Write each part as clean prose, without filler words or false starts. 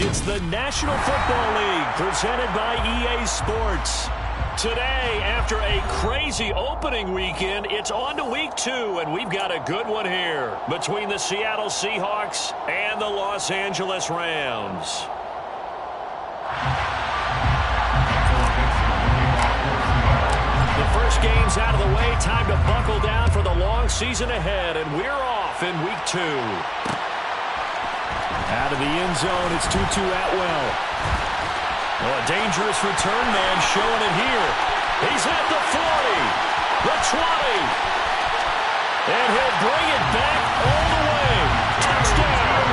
It's the National Football League presented by EA Sports. Today, after a crazy opening weekend, it's on to week 2, and we've got a good one here between the Seattle Seahawks and the Los Angeles Rams. The first game's out of the way. Time to buckle down for the long season ahead, and we're off in week 2. Out of the end zone, it's Tutu Atwell. Oh, a dangerous return man showing it here. He's at the 40, the 20, and he'll bring it back all the way. Touchdown!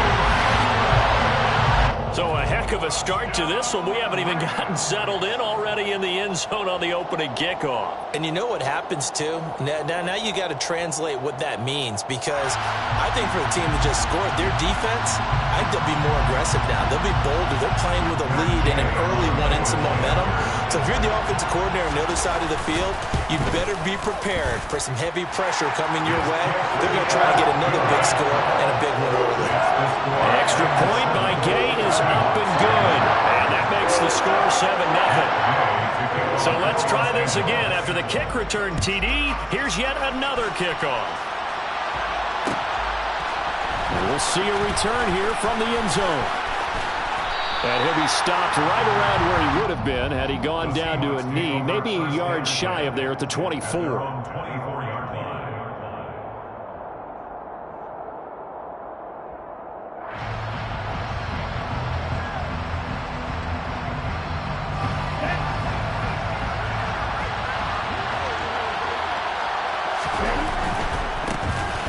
So a heck of a start to this one. We haven't even gotten settled in already in the end zone on the opening kickoff. And you know what happens, too? Now you got to translate what that means, because I think for the team that just scored, their defense, I think they'll be more aggressive now. They'll be bolder. They're playing with a lead and an early one and some momentum. So if you're the offensive coordinator on the other side of the field, you better be prepared for some heavy pressure coming your way. They're going to try to get another big score and a big one early. Extra point by Gate is up and good. And that makes the score 7-0. So let's try this again. After the kick return TD, here's yet another kickoff. We'll see a return here from the end zone. And he'll be stopped right around where he would have been had he gone down to a knee, maybe a yard shy of there at the 24.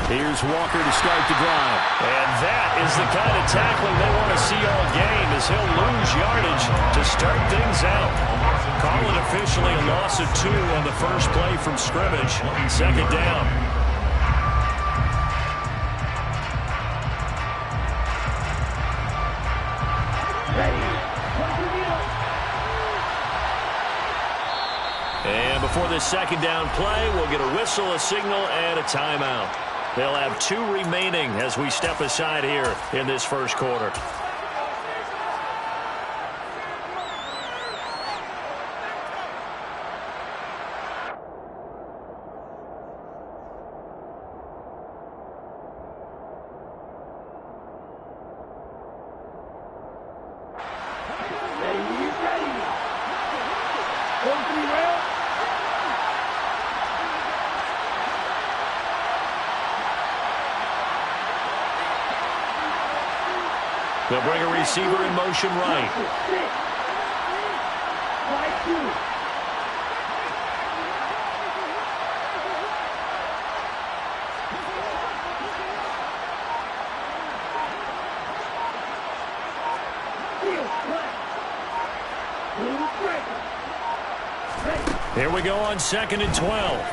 Here's Walker to start the drive. And that is the kind of tackling they want to see all game, as he'll lose yardage to start things out. Call it officially a loss of 2 on the first play from scrimmage. Second down. And before this second down play, we'll get a whistle, a signal, and a timeout. They'll have 2 remaining as we step aside here in this first quarter. They'll bring a receiver in motion right. Here we go on 2nd and 12.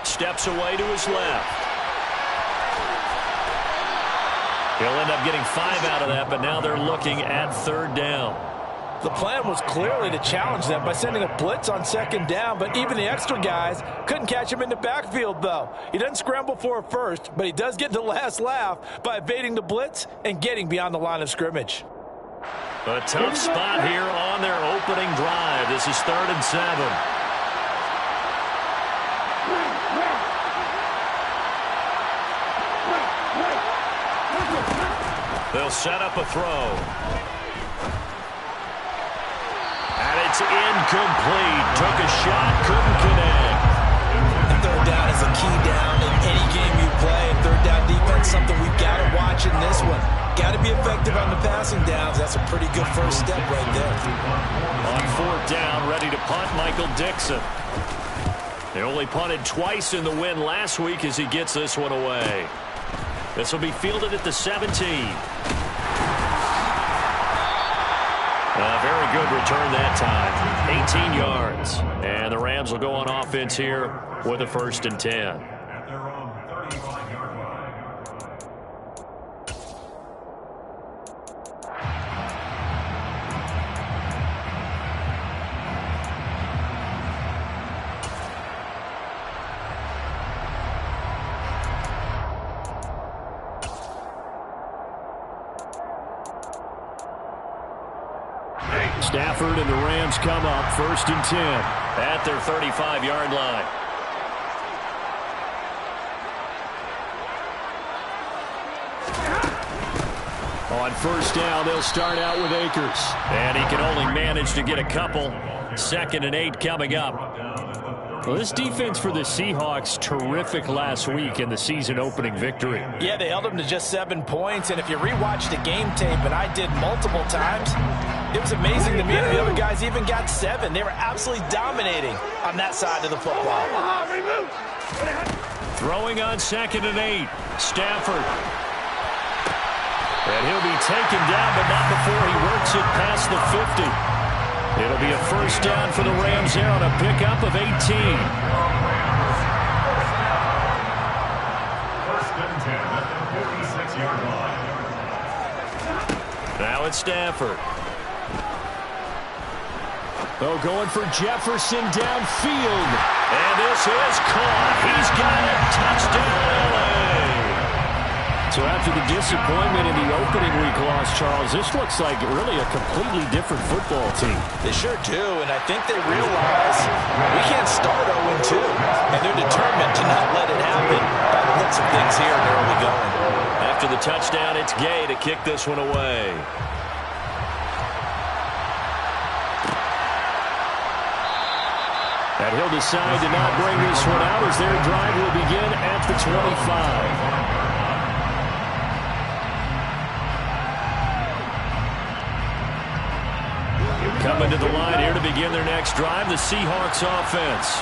Steps away to his left. He'll end up getting 5 out of that, but now they're looking at 3rd down. The plan was clearly to challenge them by sending a blitz on 2nd down, but even the extra guys couldn't catch him in the backfield, though. He doesn't scramble for a first, but he does get the last laugh by evading the blitz and getting beyond the line of scrimmage. A tough spot here on their opening drive. This is 3rd and 7. They'll set up a throw. And it's incomplete. Took a shot, couldn't connect. And 3rd down is a key down in any game you play. And 3rd down defense, something we've got to watch in this one. Got to be effective on the passing downs. That's a pretty good first step right there. On 4th down, ready to punt, Michael Dixon. They only punted twice in the win last week as he gets this one away. This will be fielded at the 17. A very good return that time. 18 yards. And the Rams will go on offense here with a 1st and 10. Stafford and the Rams come up 1st and 10 at their 35-yard line. On 1st down, they'll start out with Akers. And he can only manage to get a couple. 2nd and 8 coming up. Well, this defense for the Seahawks, terrific last week in the season-opening victory. Yeah, they held them to just 7 points. And if you rewatch the game tape, and I did multiple times, it was amazing to me that the other guys even got 7. They were absolutely dominating on that side of the football. Throwing on 2nd and 8. Stafford. And he'll be taken down, but not before he works it past the 50. It'll be a 1st down for the Rams there on a pickup of 18. 1st and 10 at the 46-yard line. Now it's Stafford. Oh, going for Jefferson downfield. And this is caught. He's got it. Touchdown, LA. So after the disappointment in the opening week loss, Charles, this looks like really a completely different football team. They sure do, and I think they realize we can't start 0-2, and they're determined to not let it happen by the looks of things here in the early going. After the touchdown, it's Gay to kick this one away. And he'll decide to not bring this one out as their drive will begin at the 25. Coming to the line here to begin their next drive, the Seahawks offense.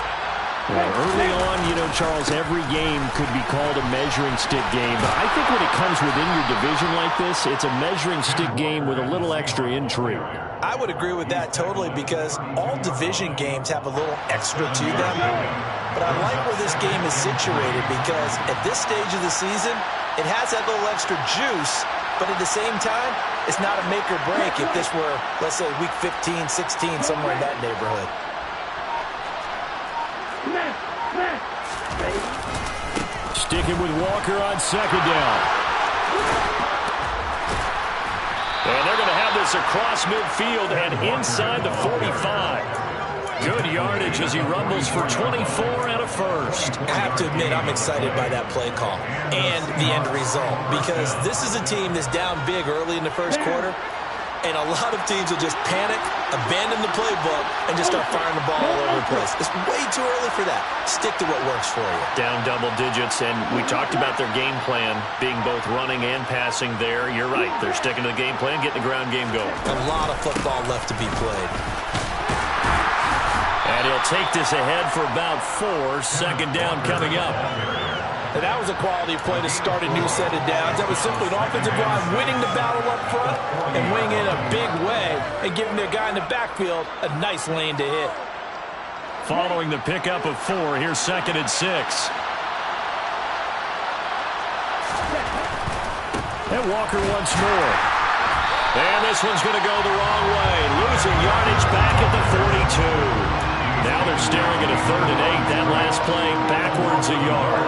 Well, early on, you know, Charles, every game could be called a measuring stick game. But I think when it comes within your division like this, it's a measuring stick game with a little extra intrigue. I would agree with that totally because all division games have a little extra to them. But I like where this game is situated because at this stage of the season, it has that little extra juice. But at the same time, it's not a make or break if this were, let's say, week 15, 16, somewhere in that neighborhood. Sticking with Walker on 2nd down. And they're going to have this across midfield and inside the 45. Good yardage as he rumbles for 24 and a 1st. I have to admit, I'm excited by that play call and the end result because this is a team that's down big early in the 1st quarter, and a lot of teams will just panic, abandon the playbook, and just start firing the ball all over the place. It's way too early for that. Stick to what works for you. Down double digits, and we talked about their game plan being both running and passing there. You're right. They're sticking to the game plan, getting the ground game going. A lot of football left to be played. And he'll take this ahead for about 4. 2nd down coming up. And that was a quality play to start a new set of downs. That was simply an offensive line winning the battle up front and winning in a big way and giving their guy in the backfield a nice lane to hit. Following the pickup of 4, here's 2nd and 6. And Walker once more. And this one's going to go the wrong way. Losing yardage back at the 42. Now they're staring at a 3rd and 8. That last play backwards a yard.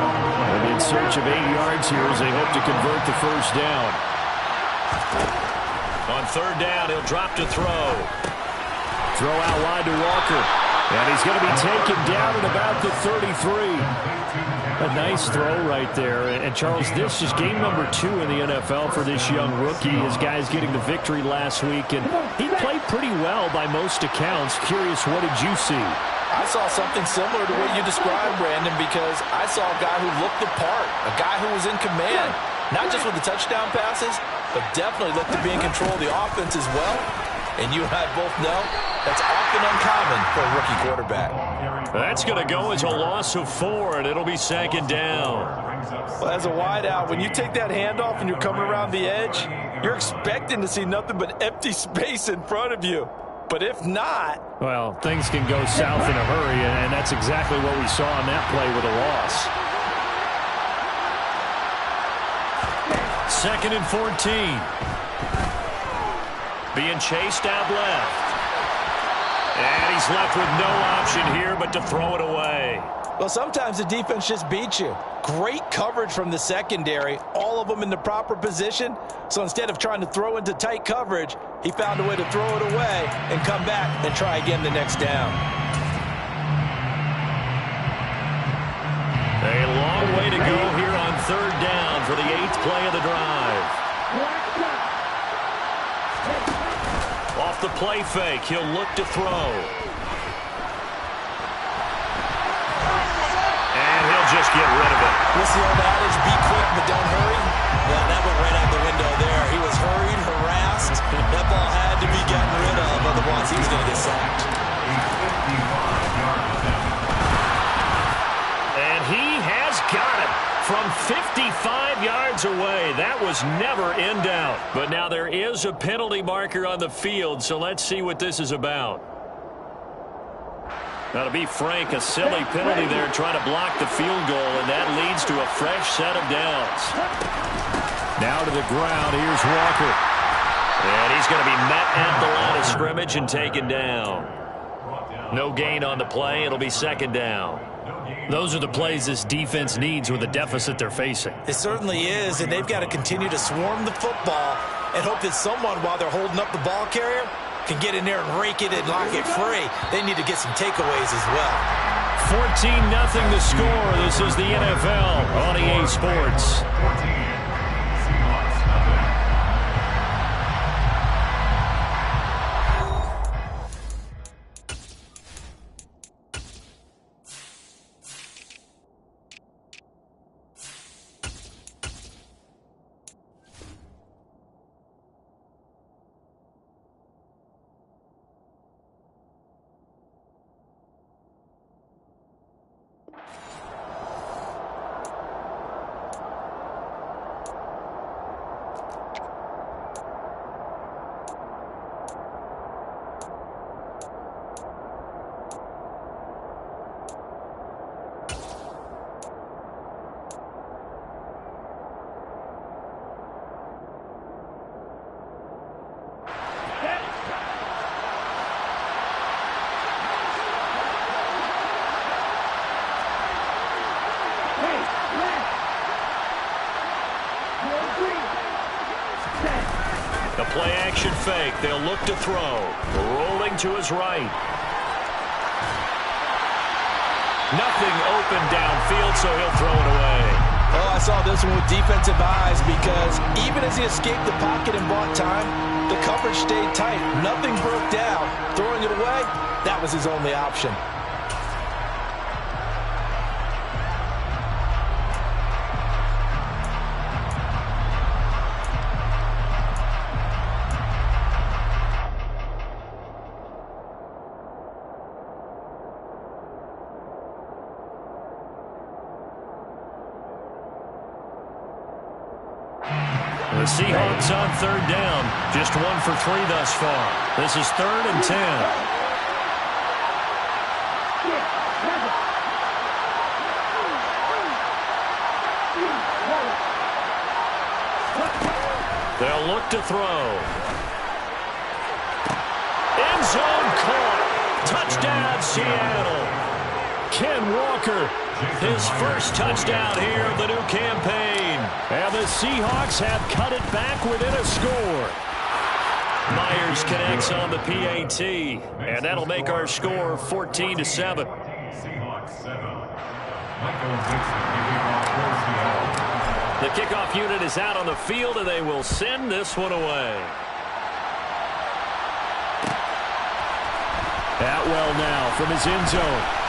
And in search of 8 yards here as they hope to convert the 1st down. On 3rd down, he'll drop to throw. Throw out wide to Walker. And he's going to be taken down at about the 33. A nice throw right there. And Charles, this is game number 2 in the NFL for this young rookie. His guys getting the victory last week, and he played pretty well by most accounts. Curious, what did you see? I saw something similar to what you described, Brandon, because I saw a guy who looked the part, a guy who was in command, not just with the touchdown passes, but definitely looked to be in control of the offense as well. And you and I both know that's often uncommon for a rookie quarterback. That's going to go as a loss of 4, and it'll be 2nd down. Well, as a wideout, when you take that handoff and you're coming around the edge, you're expecting to see nothing but empty space in front of you. But if not... Well, things can go south in a hurry, and that's exactly what we saw on that play with a loss. 2nd and 14. Being chased out left. And he's left with no option here but to throw it away. Well, sometimes the defense just beats you. Great coverage from the secondary, all of them in the proper position. So instead of trying to throw into tight coverage, he found a way to throw it away and come back and try again the next down. A long way to go here on third down for the 8th play of the drive. Off the play fake, he'll look to throw. And he'll just get rid of it. What's the old adage? Be quick, but don't hurry. Well, that went right out the window there. He was hurried, harassed. That ball had to be gotten rid of, otherwise he was going to get sacked. And he has got it from 55 yards away. That was never in doubt. But now there is a penalty marker on the field, so let's see what this is about. Now, to be frank, a silly penalty there trying to block the field goal, and that leads to a fresh set of downs. Now to the ground. Here's Walker. And he's going to be met at the line of scrimmage and taken down. No gain on the play. It'll be second down. Those are the plays this defense needs with the deficit they're facing. It certainly is, and they've got to continue to swarm the football and hope that someone, while they're holding up the ball carrier, can get in there and rake it and lock it free. They need to get some takeaways as well. 14-0 the score. This is the NFL on EA Sports. 14. Seahawks, nothing. The play-action fake. They'll look to throw. Rolling to his right. Nothing open downfield, so he'll throw it away. Oh, I saw this one with defensive eyes because even as he escaped the pocket and bought time, the coverage stayed tight. Nothing broke down. Throwing it away, that was his only option. The Seahawks on third down. Just 1 for 3 thus far. This is 3rd and 10. They'll look to throw. End zone caught. Touchdown, Seattle. Ken Walker, his first touchdown here of the new campaign. And the Seahawks have cut it back within a score. Myers connects on the PAT, and that'll make our score 14-7. Seahawks 7. Michael Dixon kicking off for Seattle. The kickoff unit is out on the field, and they will send this one away. Atwell now from his end zone.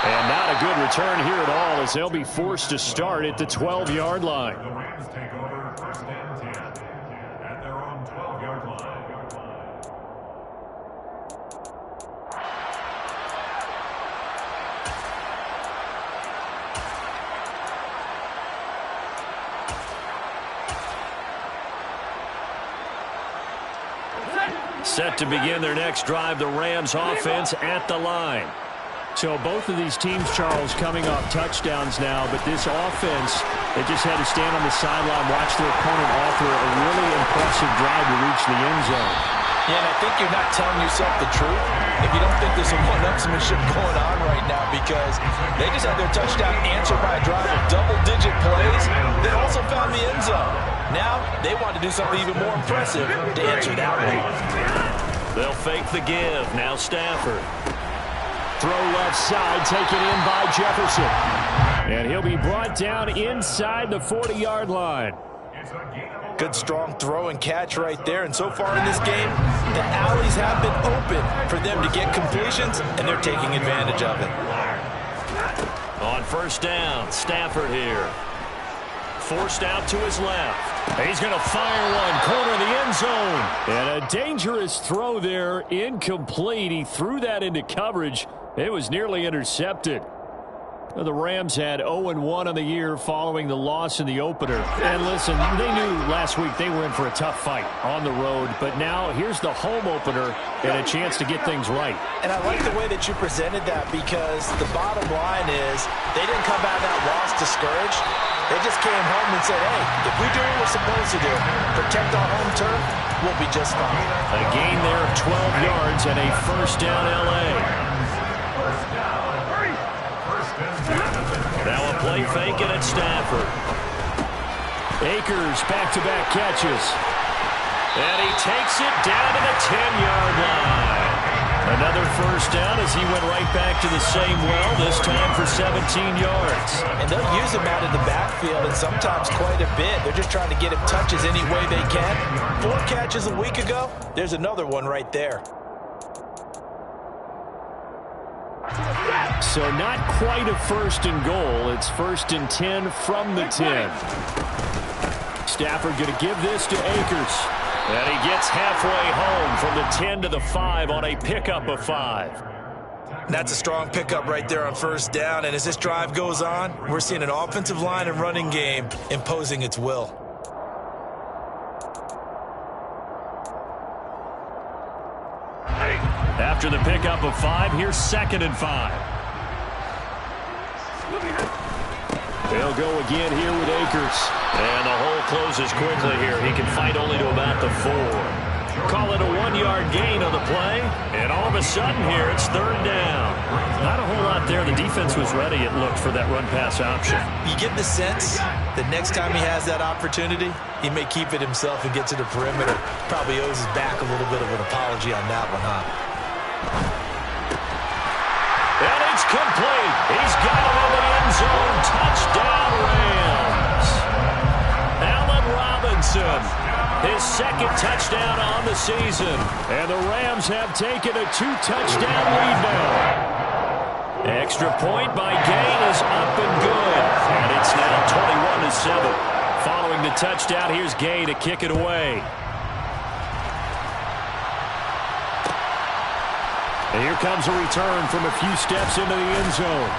And not a good return here at all as they'll be forced to start at the 12-yard line. The Rams take over 1st and 10 at their own 12-yard line. Set to begin their next drive, the Rams offense at the line. So both of these teams, Charles, coming off touchdowns now, but this offense, they just had to stand on the sideline, watch their opponent offer a really impressive drive to reach the end zone. Yeah, and I think you're not telling yourself the truth if you don't think there's some one-upsmanship going on right now, because they just had their touchdown answered by a drive of double-digit plays. They also found the end zone. Now they want to do something even more impressive to answer that one. They'll fake the give. Now Stafford. Throw left side, taken in by Jefferson. And he'll be brought down inside the 40-yard line. Good strong throw and catch right there. And so far in this game, the alleys have been open for them to get completions, and they're taking advantage of it. On first down, Stafford here. Forced out to his left. He's going to fire one, corner of the end zone. And a dangerous throw there, incomplete. He threw that into coverage. It was nearly intercepted. The Rams had 0-1 on the year following the loss in the opener. And listen, they knew last week they were in for a tough fight on the road. But now here's the home opener and a chance to get things right. And I like the way that you presented that, because the bottom line is they didn't come out of that loss discouraged. They just came home and said, hey, if we do what we're supposed to do, protect our home turf, we'll be just fine. A gain there of 12 yards and a first down L.A. Now a play fake it at Stafford. Akers back-to-back catches. And he takes it down to the 10-yard line. Another first down as he went right back to the same well, this time for 17 yards. And they'll use him out of the backfield, and sometimes quite a bit. They're just trying to get him touches any way they can. 4 catches a week ago. There's another one right there. So not quite a first and goal. It's first and 10 from the 10. Stafford going to give this to Akers. And he gets halfway home from the 10 to the 5 on a pickup of 5. That's a strong pickup right there on first down. And as this drive goes on, we're seeing an offensive line and running game imposing its will. After the pickup of 5, here's 2nd and 5. They'll go again here with Akers. And the hole closes quickly here. He can fight only to about the 4. Call it a 1-yard gain on the play. And all of a sudden here, it's 3rd down. Not a whole lot there. The defense was ready, it looked, for that run-pass option. You get the sense that next time he has that opportunity, he may keep it himself and get to the perimeter. Probably owes his back a little bit of an apology on that one, huh? And it's complete. He's got it in the end zone. Touchdown, Rams. Allen Robinson, his 2nd touchdown on the season. And the Rams have taken a 2-touchdown lead now. Extra point by Gain is up and good. And it's now 21-7. Following the touchdown, here's Gain to kick it away. And here comes a return from a few steps into the end zone.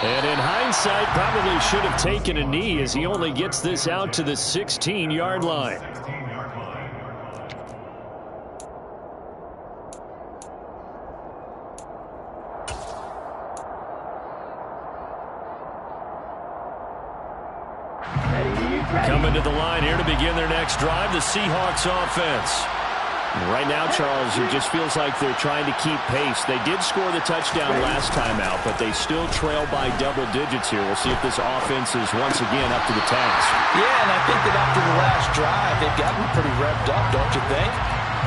And in hindsight, probably should have taken a knee as he only gets this out to the 16-yard line. Coming to the line here to begin their next drive, the Seahawks offense. Right now, Charles, it just feels like they're trying to keep pace. They did score the touchdown last time out, but they still trail by double digits here. We'll see if this offense is once again up to the task. Yeah, and I think that after the last drive, they've gotten pretty revved up, don't you think?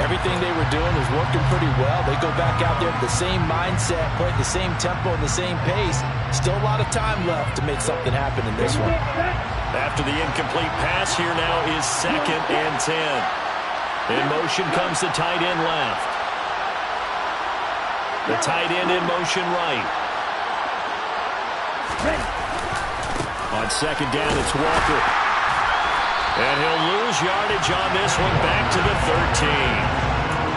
Everything they were doing was working pretty well. They go back out there with the same mindset, playing the same tempo and the same pace. Still a lot of time left to make something happen in this one. After the incomplete pass, here now is 2nd and 10. In motion comes the tight end left. The tight end in motion right. On 2nd down, it's Walker. And he'll lose yardage on this one back to the 13.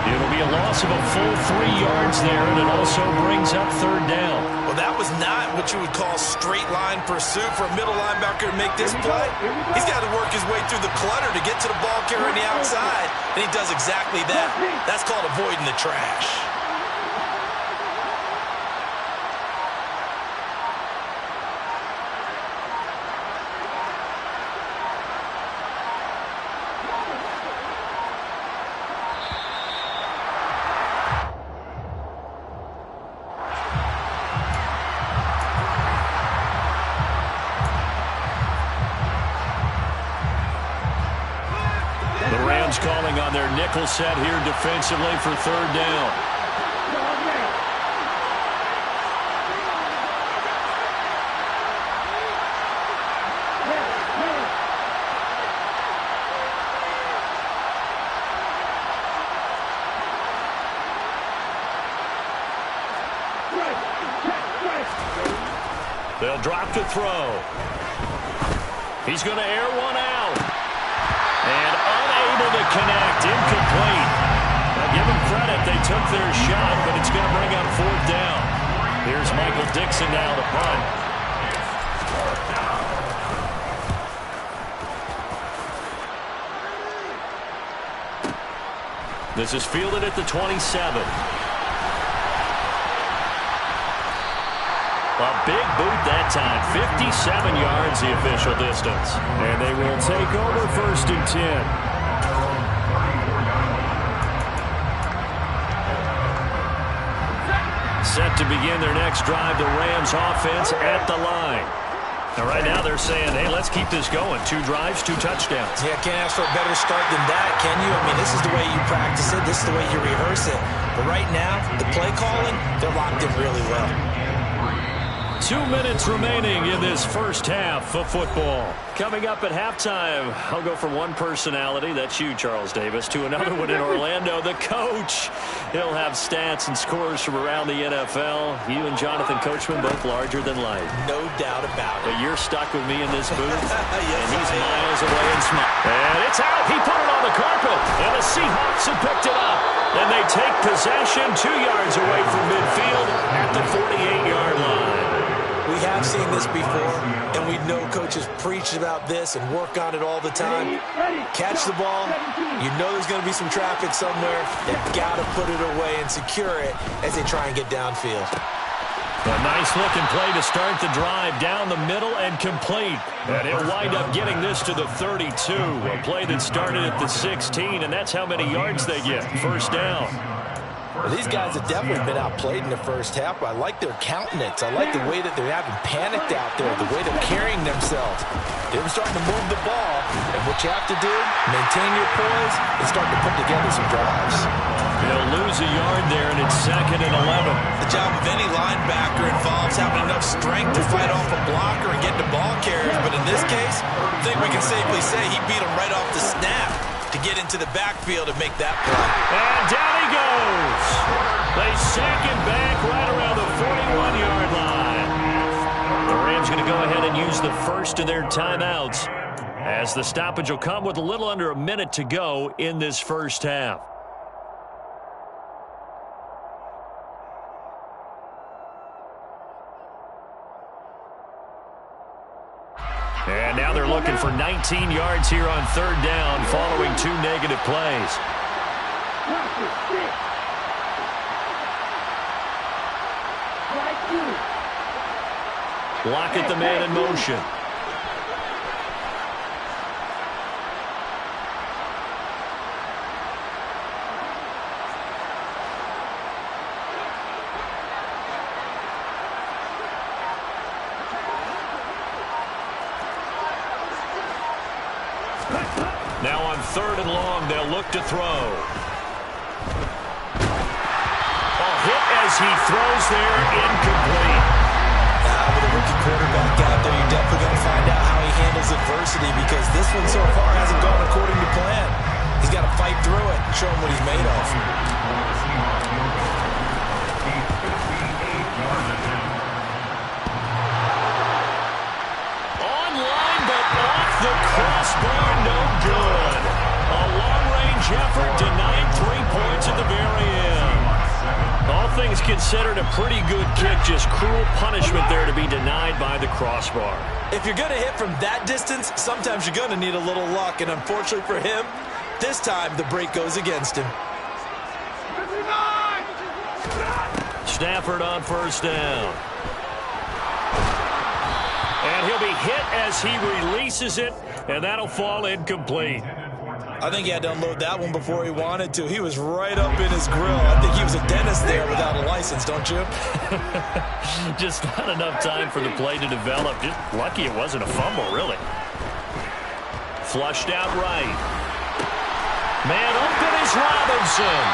It'll be a loss of a full 3 yards there, and it also brings up 3rd down. Well, that was not what you would call straight line pursuit for a middle linebacker to make this play. He's got to work his way through the clutter to get to the ball carrier on the outside, and he does exactly that. That's called avoiding the trash. their nickel set here defensively for third down. They'll drop to throw. He's going to air one out. And unable to connect. Incomplete. Now give them credit. They took their shot, but it's going to bring up fourth down. Here's Michael Dixon now to punt. This is fielded at the 27. A big boot that time. 57 yards the official distance. And they will take over first and 10. Set to begin their next drive, the Rams offense at the line. Now right now they're saying, hey, let's keep this going. 2 drives, 2 touchdowns. Yeah, can't ask for a better start than that, can you? I mean, this is the way you practice it. This is the way you rehearse it. But right now, the play calling, they're locked in really well. 2 minutes remaining in this first half of football. Coming up at halftime, I'll go from one personality, that's you, Charles Davis, to another one in Orlando, the coach. He'll have stats and scores from around the NFL. You and Jonathan Coachman, both larger than life. No doubt about it. But you're stuck with me in this booth, yes, and he's miles away and smart. And it's out. He put it on the carpet, and the Seahawks have picked it up. And they take possession 2 yards away from midfield at the 48-yard line. We have seen this before, and we know coaches preach about this and work on it all the time. Catch the ball. You know there's going to be some traffic somewhere. They've got to put it away and secure it as they try and get downfield. A nice-looking play to start the drive down the middle and complete. And he'll wind up getting this to the 32. A play that started at the 16, and that's how many yards they get. First down. Well, these guys have definitely been outplayed in the first half, but I like their countenance. I like the way that they're having panicked out there, the way they're carrying themselves. They're starting to move the ball, and what you have to do, maintain your poise and start to put together some drives. They'll lose a yard there, and it's 2nd and 11. The job of any linebacker involves having enough strength to fight off a blocker and get the ball carriers, but in this case, I think we can safely say he beat him right off the snap to get into the backfield and make that play. And down he goes. They sack him back right around the 41-yard line. The Rams going to go ahead and use the first of their timeouts as the stoppage will come with a little under a minute to go in this first half. And now they're looking for 19 yards here on third down following 2 negative plays. Lockett the man in motion. Now on 3rd and long, they'll look to throw. A hit as he throws there, incomplete. With a rookie quarterback out there, you're definitely going to find out how he handles adversity, because this one so far hasn't gone according to plan. He's got to fight through it and show him what he's made of. Online, but off the crossbar, no good. A long-range effort denied 3 points at the very end. All things considered, a pretty good kick, just cruel punishment there to be denied by the crossbar. If you're going to hit from that distance, sometimes you're going to need a little luck, and unfortunately for him, this time the break goes against him. Stafford on first down. And he'll be hit as he releases it, and that'll fall incomplete. I think he had to unload that one before he wanted to. He was right up in his grill. I think he was a dentist there without a license, don't you? Just not enough time for the play to develop. Just lucky it wasn't a fumble, really. Flushed out right. Man open is Here's Robinson.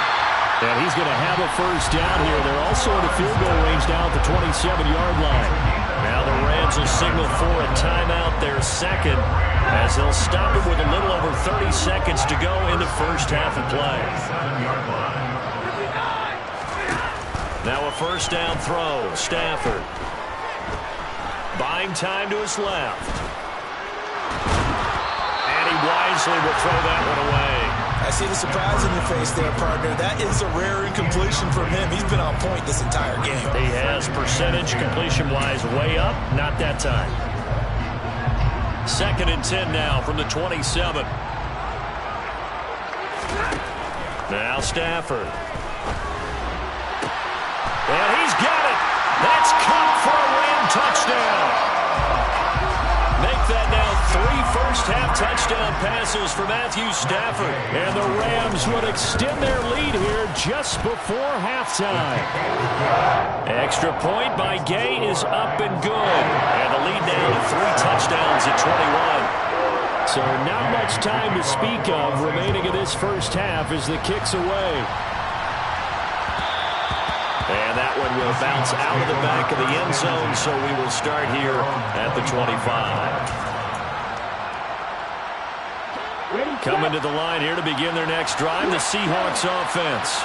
And he's going to have a first down here. They're also in the field goal range now at the 27-yard line. Now the Rams will signal for a timeout, their second, as they'll stop it with a little over 30 seconds to go in the first half of play. Now a first down throw. Stafford. Buying time to his left. And he wisely will throw that one away. I see the surprise in your face there, partner. That is a rare incompletion from him. He's been on point this entire game. He has percentage completion-wise way up. Not that time. 2nd and 10 now from the 27. Now Stafford. And he's got it. That's caught for a Ram touchdown. Make that now 3 first-half touchdown passes for Matthew Stafford. And the Rams would extend their lead here just before halftime. Extra point by Gay is up and good. And the lead now to 3 touchdowns at 21. So not much time to speak of remaining in this first half as the kick's away. And that one will bounce out of the back of the end zone, so we will start here at the 25. Coming to the line here to begin their next drive, the Seahawks offense.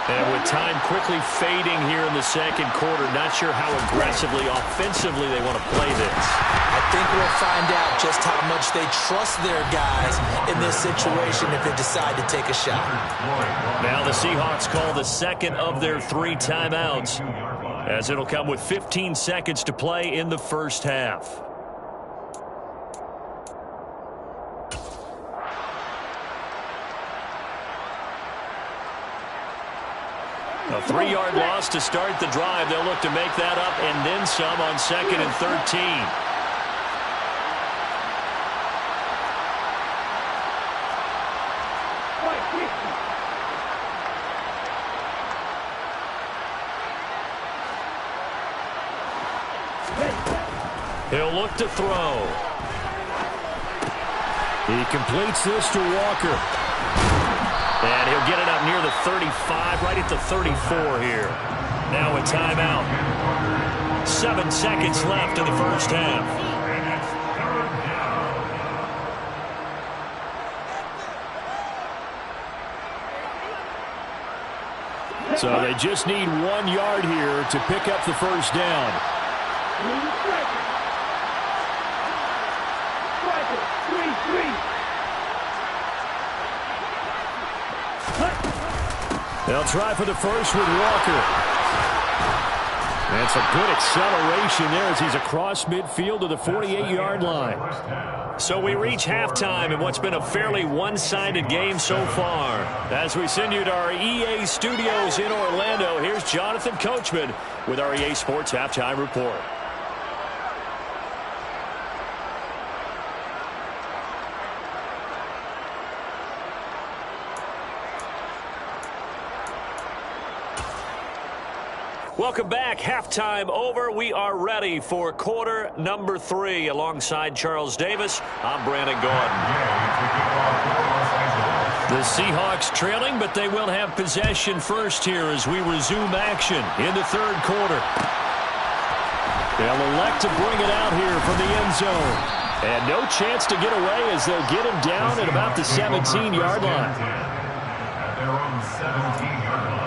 And with time quickly fading here in the second quarter, not sure how aggressively, offensively they want to play this. I think we'll find out just how much they trust their guys in this situation if they decide to take a shot. Now the Seahawks call the second of their 3 timeouts, as it'll come with 15 seconds to play in the first half. A 3-yard loss to start the drive. They'll look to make that up and then some on 2nd and 13. He'll look to throw. He completes this to Walker. And he'll get it up near the 35, right at the 34 here. Now a timeout. 7 seconds left in the first half. So they just need 1 yard here to pick up the first down. They'll try for the first with Walker. That's a good acceleration there as he's across midfield to the 48-yard line. So we reach halftime in what's been a fairly one-sided game so far. As we send you to our EA studios in Orlando, here's Jonathan Coachman with our EA Sports Halftime Report. Welcome back. Halftime over. We are ready for quarter number 3. Alongside Charles Davis, I'm Brandon Gordon. The Seahawks trailing, but they will have possession first here as we resume action in the third quarter. They'll elect to bring it out here from the end zone. And no chance to get away as they'll get him down at about the 17-yard line. At their own 17-yard line.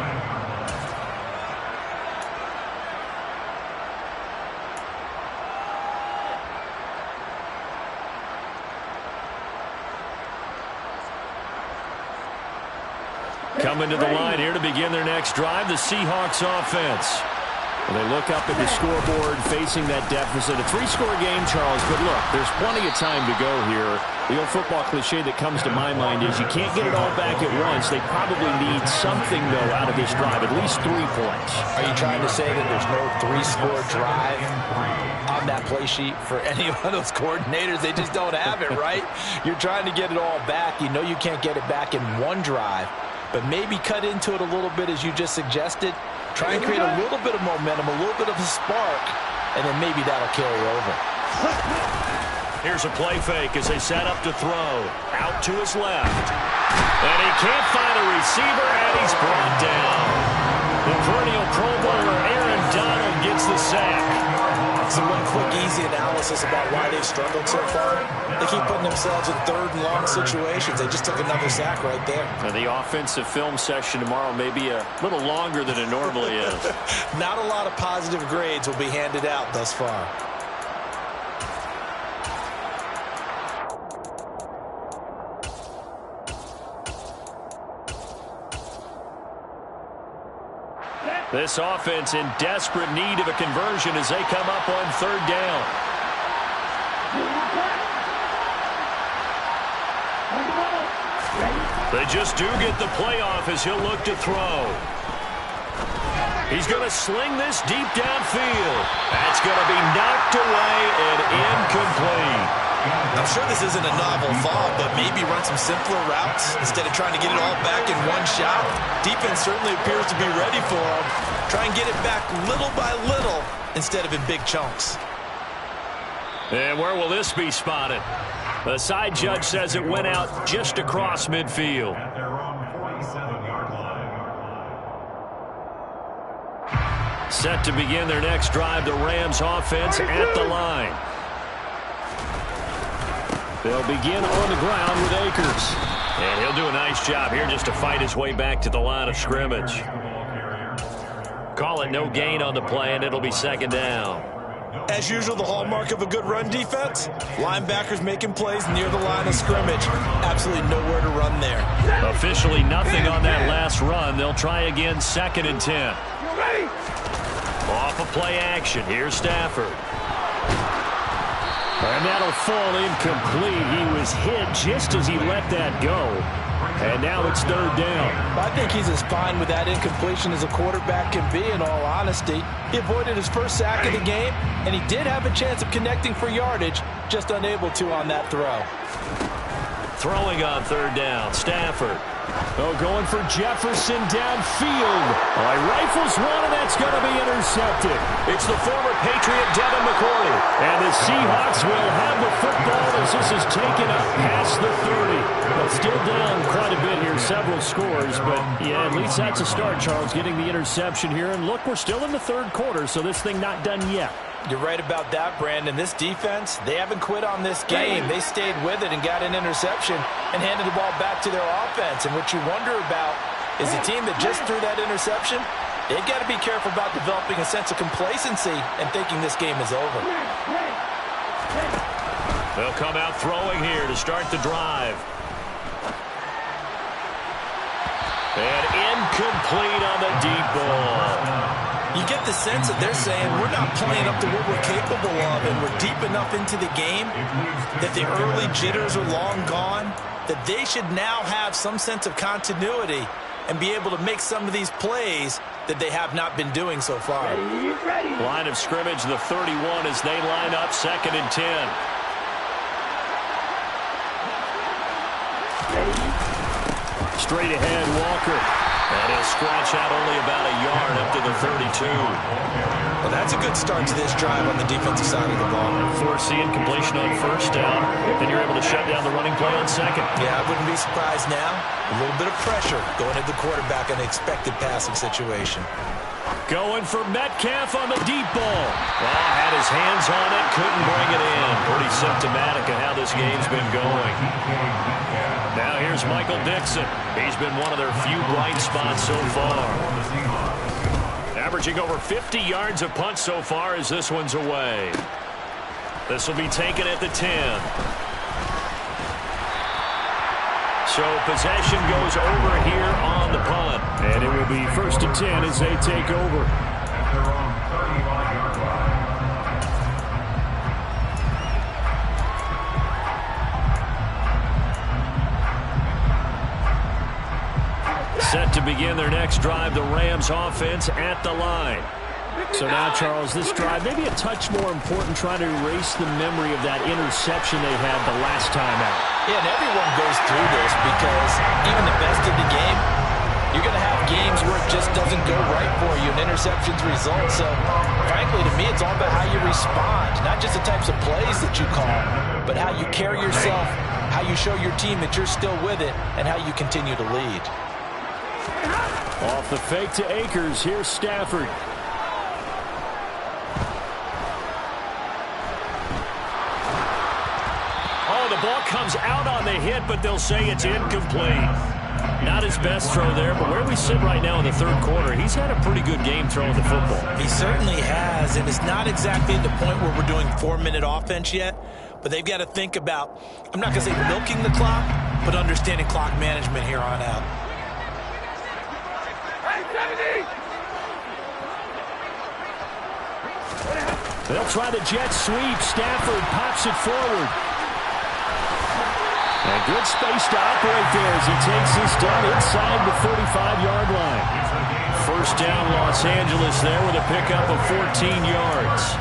Coming to the line here to begin their next drive, the Seahawks offense. Well, they look up at the scoreboard facing that deficit. A 3-score game, Charles, but look, there's plenty of time to go here. The old football cliche that comes to my mind is you can't get it all back at once. They probably need something, though, out of this drive, at least 3 points. Are you trying to say that there's no 3-score drive on that play sheet for any one of those coordinators? They just don't have it, right? You're trying to get it all back. You know you can't get it back in one drive. But maybe cut into it a little bit as you just suggested. Try and create a little bit of momentum, a little bit of a spark, and then maybe that'll carry over. Here's a play fake as they set up to throw. Out to his left. And he can't find a receiver, and he's brought down. The perennial Pro Bowler Aaron Donald gets the sack. So one quick, easy analysis about why they've struggled so far. They keep putting themselves in third and long situations. They just took another sack right there. Now the offensive film session tomorrow may be a little longer than it normally is. Not a lot of positive grades will be handed out thus far. This offense in desperate need of a conversion as they come up on third down. They just do get the playoff as he'll look to throw. He's going to sling this deep downfield. That's going to be knocked away and incomplete. I'm sure this isn't a novel thought, but maybe run some simpler routes instead of trying to get it all back in one shot. Defense certainly appears to be ready for him. Try and get it back little by little instead of in big chunks. And where will this be spotted? The side judge says it went out just across midfield. At their own 47-yard line. Set to begin their next drive, the Rams offense at the line. They'll begin on the ground with Akers. And he'll do a nice job here just to fight his way back to the line of scrimmage. Call it no gain on the play, and it'll be second down. As usual, the hallmark of a good run defense, linebackers making plays near the line of scrimmage. Absolutely nowhere to run there. Officially nothing on that last run. They'll try again, 2nd and 10. Off of play action. Here's Stafford. And that'll fall incomplete. He was hit just as he let that go. And now it's third down. I think he's as fine with that incompletion as a quarterback can be, in all honesty. He avoided his first sack of the game, and he did have a chance of connecting for yardage, just unable to on that throw. Throwing on third down, Stafford. Oh, going for Jefferson downfield. He rifles one, and that's going to be intercepted. It's the former Patriot Devin McCourty. And the Seahawks will have the football as this is taken up past the 30. But still down quite a bit here, several scores. But, yeah, at least that's a start, Charles, getting the interception here. And, look, we're still in the third quarter, so this thing not done yet. You're right about that, Brandon. This defense, they haven't quit on this game. They stayed with it and got an interception and handed the ball back to their offense. And what you wonder about is the team that just threw that interception, they've got to be careful about developing a sense of complacency and thinking this game is over. They'll come out throwing here to start the drive. And incomplete on the deep ball. You get the sense that they're saying we're not playing up to what we're capable of, and we're deep enough into the game that the early jitters are long gone, that they should now have some sense of continuity and be able to make some of these plays that they have not been doing so far. Line of scrimmage, the 31 as they line up 2nd and 10. Straight ahead, Walker. And he'll scratch out only about a yard up to the 32. Well, that's a good start to this drive on the defensive side of the ball. Force the incompletion on first down, and you're able to shut down the running play on second. Yeah, I wouldn't be surprised now. A little bit of pressure going at the quarterback in an expected passing situation. Going for Metcalf on the deep ball. Oh, had his hands on it, couldn't bring it in. Pretty symptomatic of how this game's been going. Now here's Michael Dixon. He's been one of their few bright spots so far. Averaging over 50 yards of punt so far as this one's away. This will be taken at the 10. So possession goes over here on the punt. And it will be 1st and 10 as they take over. At their own 35-yard line. Set to begin their next drive, the Rams offense at the line. So now, Charles, this drive maybe a touch more important, trying to erase the memory of that interception they had the last time out. Yeah, and everyone goes through this because even the best of the game, you're going to have games where it just doesn't go right for you, and interceptions result. So, frankly, to me, it's all about how you respond, not just the types of plays that you call. but how you carry yourself, how you show your team that you're still with it, and how you continue to lead. Off the fake to Akers. Here's Stafford. Oh, the ball comes out on the hit, but they'll say it's incomplete. Not his best throw there, but where we sit right now in the third quarter, he's had a pretty good game throwing the football. He certainly has, and it's not exactly at the point where we're doing 4-minute offense yet, but they've got to think about, I'm not going to say milking the clock, but understanding clock management here on out. They'll try the jet sweep. Stafford pops it forward. And good space to operate there as he takes this down inside the 35-yard line. First down, Los Angeles there with a pickup of 14 yards.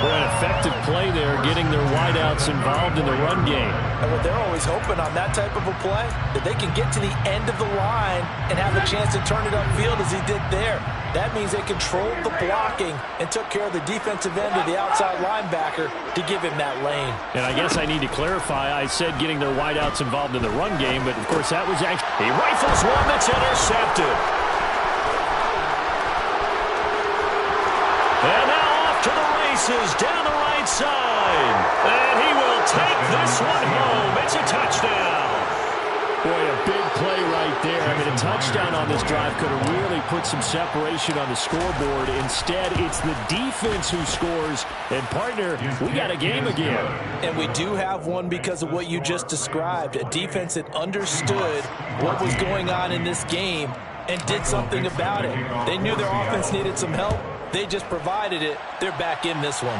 For an effective play there, getting their wideouts involved in the run game. And what they're always hoping on that type of a play, that they can get to the end of the line and have a chance to turn it upfield as he did there. That means they controlled the blocking and took care of the defensive end of the outside linebacker to give him that lane. And I guess I need to clarify, I said getting their wideouts involved in the run game, but of course that was actually, he rifles one that's intercepted. And now off to the races down the right side. And he will take this one home. It's a touchdown. Boy, a big play right there. I mean, a touchdown on this drive could have really put some separation on the scoreboard. Instead, it's the defense who scores. And, partner, we got a game again. And we do have one because of what you just described. A defense that understood what was going on in this game and did something about it. They knew their offense needed some help. They just provided it. They're back in this one.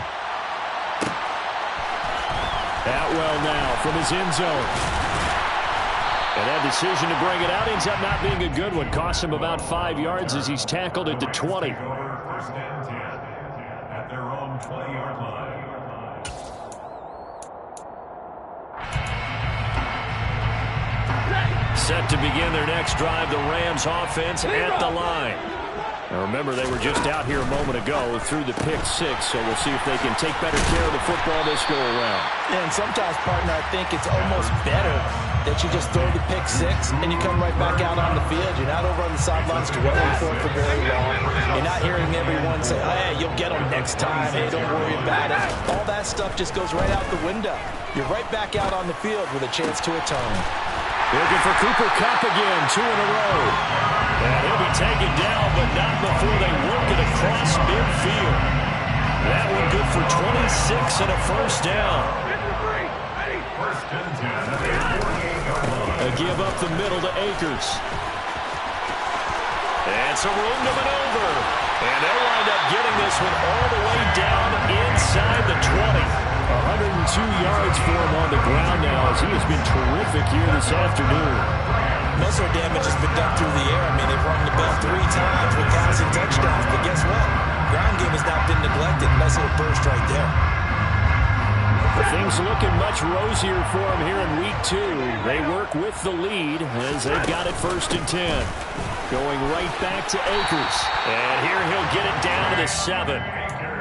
Atwell now from his end zone. And that decision to bring it out ends up not being a good one. Costs him about 5 yards as he's tackled at the 20. First and 10 at their own 20-yard line. Set to begin their next drive, the Rams offense at the line. Now remember, they were just out here a moment ago through the pick six, so we'll see if they can take better care of the football this go around. And sometimes, partner, I think it's almost better that you just throw the pick six and you come right back out on the field. You're not over on the sidelines dwelling for it for very long. You're not hearing everyone say, hey, you'll get them next time. Hey, don't worry about it. All that stuff just goes right out the window. You're right back out on the field with a chance to atone. Looking for Cooper Kupp again, 2 in a row. And he'll be taken down, but not before they work it across midfield. That one good for 26 and a first down. First and 10 at their 48-yard line. A give up the middle to Akers. And some room to maneuver. And they'll wind up getting this one all the way down inside the 20. 102 yards for him on the ground now as he has been terrific here this afternoon. Most of their damage has been done through the air. I mean, they've rung the bell 3 times with passing touchdowns, but guess what? Ground game has not been neglected. Nice little burst right there. Things looking much rosier for him here in week 2. They work with the lead as they've got it first and 10. Going right back to Akers. And here he'll get it down to the 7.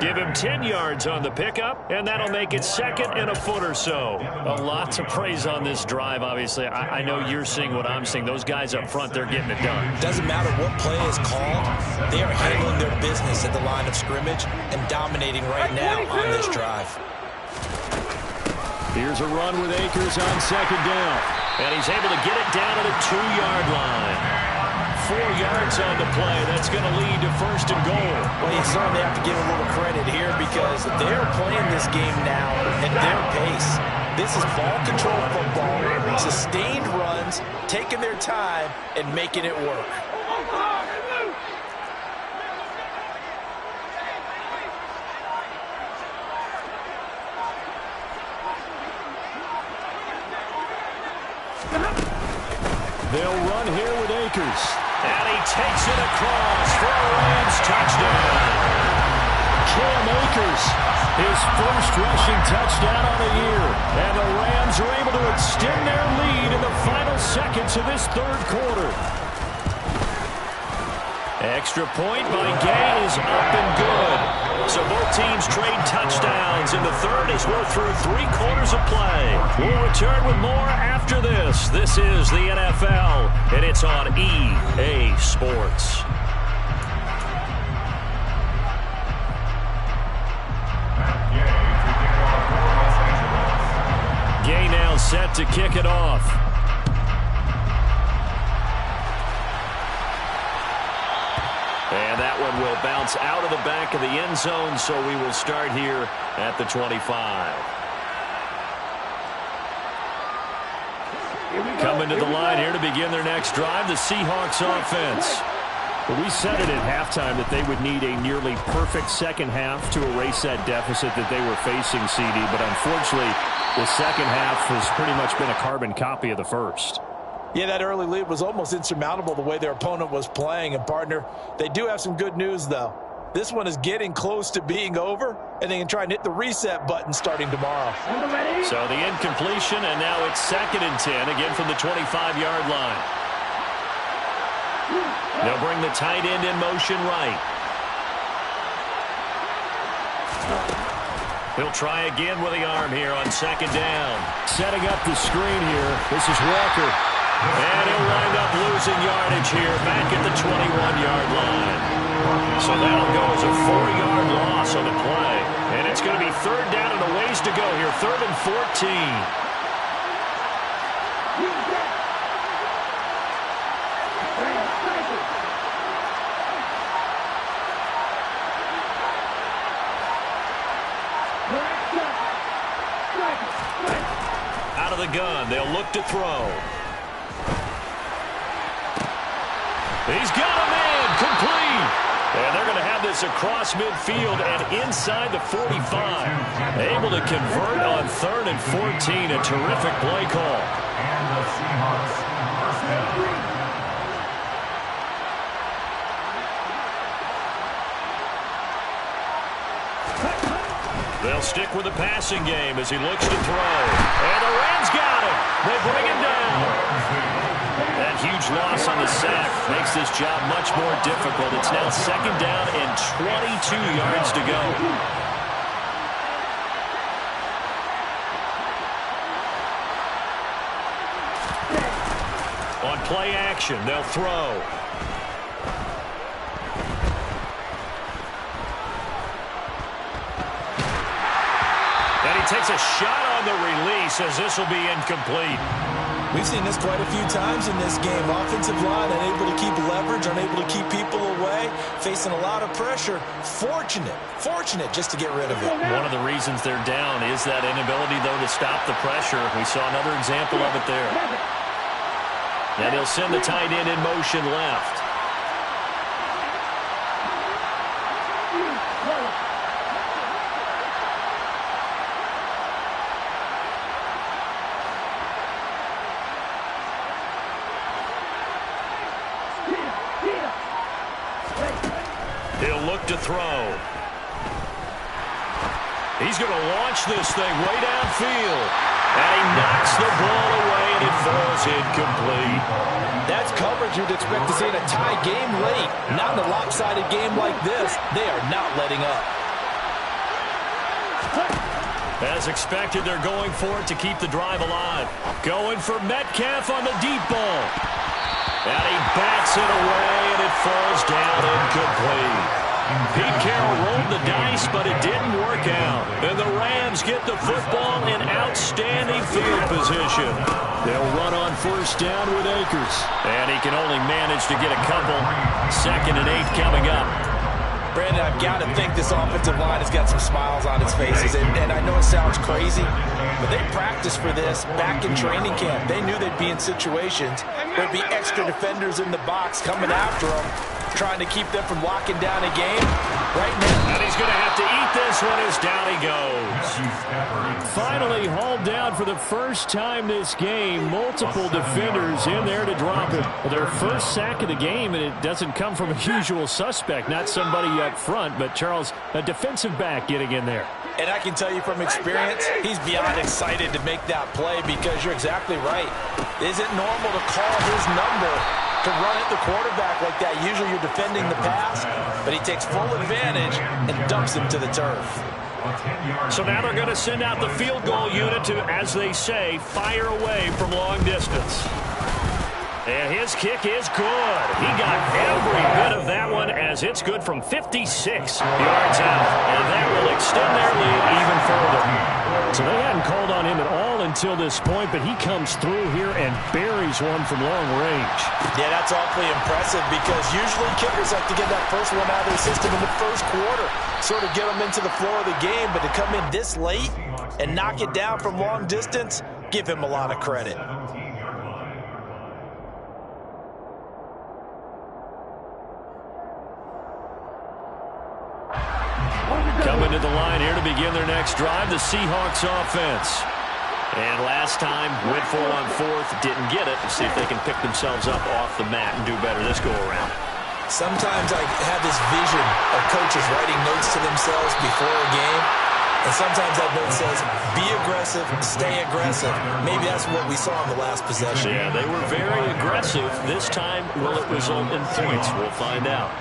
Give him 10 yards on the pickup, and that'll make it second and a foot or so. A lot to praise on this drive, obviously. I know you're seeing what I'm seeing. Those guys up front, they're getting it done. Doesn't matter what play is called. They are handling their business at the line of scrimmage and dominating right now on this drive. Here's a run with Akers on second down. And he's able to get it down to the 2-yard line. 4 yards on the play. That's going to lead to first and goal. Well, you certainly have to give a little credit here because they're playing this game now at their pace. This is ball control football, sustained runs, taking their time, and making it work. They'll run here with Akers. And he takes it across for a Rams touchdown. Cam Akers, his first rushing touchdown on the year. And the Rams are able to extend their lead in the final seconds of this third quarter. Extra point by Gay is up and good. So both teams trade touchdowns in the third as we're through 3/4 of play. We'll return with more after this. This is the NFL, and it's on EA Sports. Gay now set to kick it off. And that one will bounce out of the back of the end zone, so we will start here at the 25. Coming to the line here to begin their next drive, the Seahawks offense. Well, we said it at halftime that they would need a nearly perfect second half to erase that deficit that they were facing, CD. But unfortunately, the second half has pretty much been a carbon copy of the first. Yeah, that early lead was almost insurmountable the way their opponent was playing. And, partner, they do have some good news, though. This one is getting close to being over, and they can try and hit the reset button starting tomorrow. So the incompletion, and now it's 2nd and 10, again from the 25-yard line. They'll bring the tight end in motion right. He'll try again with the arm here on 2nd down. Setting up the screen here. This is Walker. And he'll wind up losing yardage here back at the 21-yard line. So that'll go as a 4-yard loss on the play. And it's going to be 3rd down and a ways to go here. 3rd and 14. Out of the gun, they'll look to throw. He's got a man, complete. And they're going to have this across midfield and inside the 45. Able to convert on 3rd and 14, a terrific play call. And the Seahawks first down. They'll stick with the passing game as he looks to throw. And the Rams got him. They bring him down. That huge loss on the sack makes this job much more difficult. It's now 2nd down and 22 yards to go. On play action, they'll throw. Takes a shot on the release as this will be incomplete. We've seen this quite a few times in this game. Offensive line unable to keep leverage, unable to keep people away, facing a lot of pressure. Fortunate just to get rid of it. One of the reasons they're down is that inability, though, to stop the pressure. We saw another example of it there. And he'll send the tight end in motion left. He'll look to throw. He's going to launch this thing way downfield. And he knocks the ball away, and it falls incomplete. That's coverage you'd expect to see in a tie game late. Not in a lopsided game like this. They are not letting up. As expected, they're going for it to keep the drive alive. Going for Metcalf on the deep ball. And he bats it away, and it falls down incomplete. Pete Carroll rolled the dice, but it didn't work out. And the Rams get the football in outstanding field position. They'll run on 1st down with Akers. And he can only manage to get a couple. 2nd and 8 coming up. Brandon, I've got to think this offensive line has got some smiles on its faces. And I know it sounds crazy, but they practiced for this back in training camp. They knew they'd be in situations where there'd be extra defenders in the box coming after them, trying to keep them from locking down a game. Right now. And he's going to have to eat this one as down he goes. Finally hauled down for the first time this game. Multiple defenders in there to drop it. Their first sack of the game, and it doesn't come from a usual suspect, not somebody up front, but Charles, a defensive back getting in there. And I can tell you from experience, he's beyond excited to make that play because you're exactly right. Is it normal to call his number to run at the quarterback like that. Usually you're defending the pass, but he takes full advantage and dumps him to the turf. So now they're going to send out the field goal unit to, as they say, fire away from long distance. And his kick is good. He got every bit of that one as it's good from 56 yards out. And that will extend their lead even further. So they hadn't called on him at all until this point, but he comes through here and buries one from long range. Yeah, that's awfully impressive because usually kickers like to get that first one out of their system in the first quarter, sort of get them into the flow of the game, but to come in this late and knock it down from long distance, give him a lot of credit. Coming to the line here to begin their next drive, the Seahawks offense. And last time, went for it on fourth, didn't get it. See if they can pick themselves up off the mat and do better this go-around. Sometimes I have this vision of coaches writing notes to themselves before a game, and sometimes that note says, be aggressive, stay aggressive. Maybe that's what we saw in the last possession. Yeah, they were very aggressive. This time, will it result in points? We'll find out.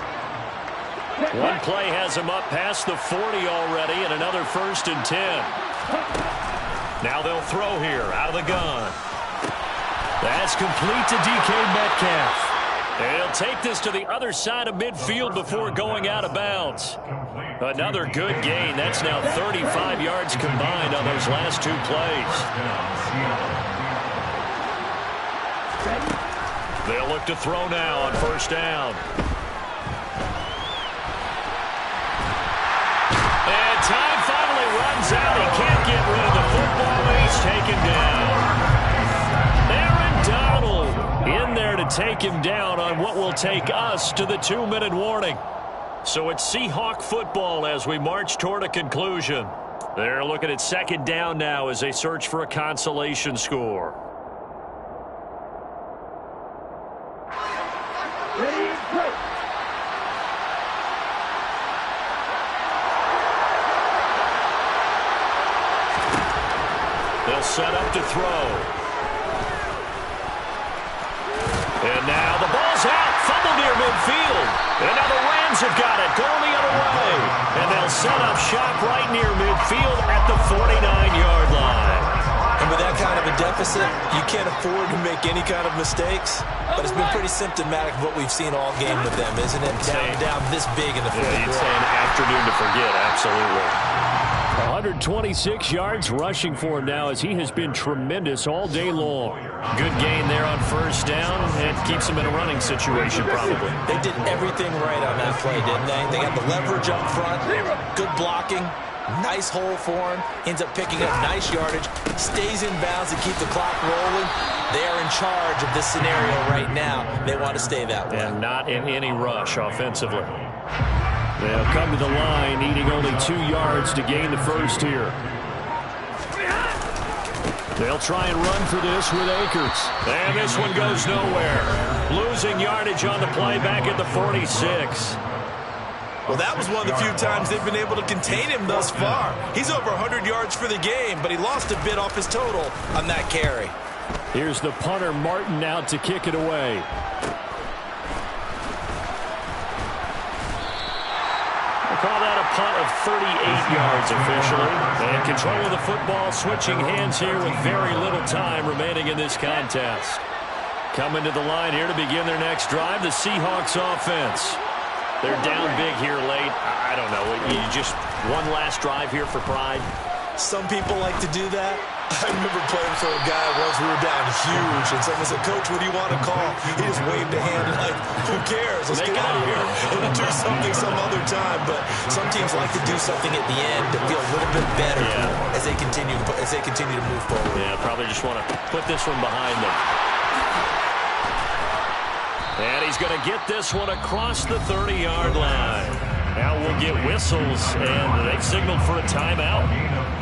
One play has him up past the 40 already, and another 1st and 10. Now they'll throw here out of the gun. That's complete to DK Metcalf. And he'll take this to the other side of midfield before going out of bounds. Another good gain. That's now 35 yards combined on those last two plays. They'll look to throw now on 1st down. Time finally runs out. He can't get rid of the football, and he's taken down. Aaron Donald in there to take him down on what will take us to the 2-minute warning. So it's Seahawk football as we march toward a conclusion. They're looking at 2nd down now as they search for a consolation score. They'll set up to throw. And now the ball's out. Fumble near midfield. And now the Rams have got it. Going the other way. And they'll set up shop right near midfield at the 49-yard line. And with that kind of a deficit, you can't afford to make any kind of mistakes. But it's been pretty symptomatic of what we've seen all game with them, isn't it? Down this big in the fourth quarter. You'd say an afternoon to forget, absolutely. 126 yards rushing for him now as he has been tremendous all day long. Good gain there on 1st down. It keeps him in a running situation probably. They did everything right on that play, didn't they? They got the leverage up front, good blocking, nice hole for him, ends up picking up nice yardage, stays in bounds to keep the clock rolling. They are in charge of this scenario right now. They want to stay that way. And not in any rush offensively. They'll come to the line, needing only 2 yards to gain the first here. They'll try and run for this with Akers. And this one goes nowhere. Losing yardage on the play back at the 46. Well, that was one of the few times they've been able to contain him thus far. He's over 100 yards for the game, but he lost a bit off his total on that carry. Here's the punter, Martin, out to kick it away. Call that a punt of 38 yards officially. And control of the football switching hands here with very little time remaining in this contest. Coming to the line here to begin their next drive, the Seahawks offense. They're down big here late. I don't know. You just one last drive here for pride. Some people like to do that. I remember playing for a guy once. We were down huge, and someone said, "Coach, what do you want to call?" He just waved a hand like, "Who cares? Let's get out of here and do something some other time." But some teams like to do something at the end to feel a little bit better as they continue to move forward. Yeah, probably just want to put this one behind them. And he's going to get this one across the 30-yard line. Now we'll get whistles, and they've signaled for a timeout.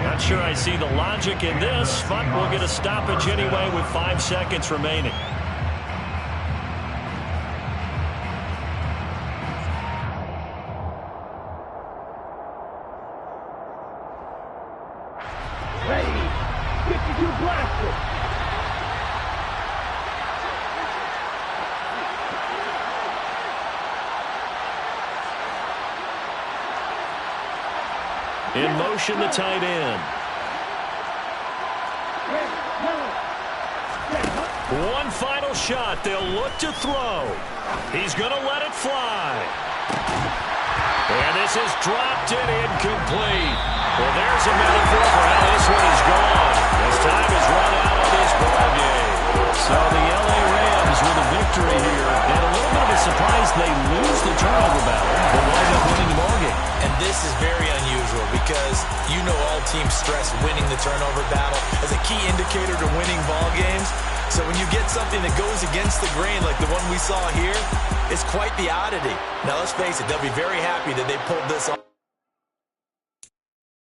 Not sure I see the logic in this, but we'll get a stoppage anyway with 5 seconds remaining. Ready, 52 blaster. In motion, the tight end. One final shot. They'll look to throw. He's going to let it fly. And this is dropped and incomplete. Well, there's a metaphor for how this one is gone. As time has run out of this ball game. So the L.A. Rams with a victory here. And a little bit of a surprise they lose the turnover battle, but wind up winning the ball game. And this is very unusual because you know all teams stress winning the turnover battle as a key indicator to winning ball games. So when you get something that goes against the grain like the one we saw here, it's quite the oddity. Now let's face it, they'll be very happy that they pulled this off.